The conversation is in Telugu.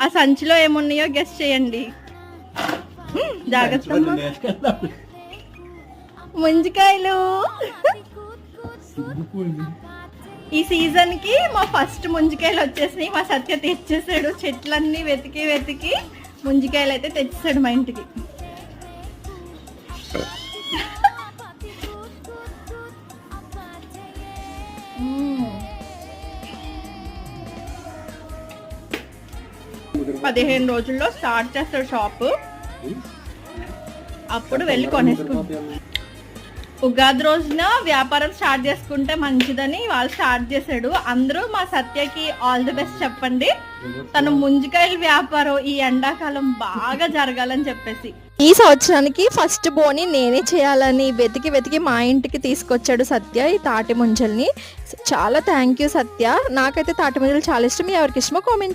ఆ సంచిలో ఏమున్నాయో గెస్ చేయండి. జాగ్రత్త. ముంజికాయలు. ఈ సీజన్ కి మా ఫస్ట్ ముంజికాయలు వచ్చేసినాయి. మా సత్య తెచ్చేసాడు. చెట్లన్నీ వెతికి వెతికి ముంజికాయలు అయితే తెచ్చేసాడు మా ఇంటికి. 15 రోజుల్లో స్టార్ట్ చేస్తాడు షాపు. అప్పుడు వెళ్ళి కొనేసుకుంటాం. ఉగాది రోజున వ్యాపారం స్టార్ట్ చేసుకుంటే మంచిదని వాళ్ళు స్టార్ట్ చేశాడు. అందరూ మా సత్యకి ఆల్ ది బెస్ట్ చెప్పండి. తను ముంజికాయల వ్యాపారం ఈ ఎండాకాలం బాగా జరగాలని చెప్పేసి. ఈ సంవత్సరానికి ఫస్ట్ బోని నేనే చేయాలని వెతికి వెతికి మా ఇంటికి తీసుకొచ్చాడు సత్య ఈ తాటి ముంజల్ని. చాలా థ్యాంక్ యూ సత్య. నాకైతే తాటి ముంజలు చాలా ఇష్టం. ఎవరికి ఇష్టమో కామెంట్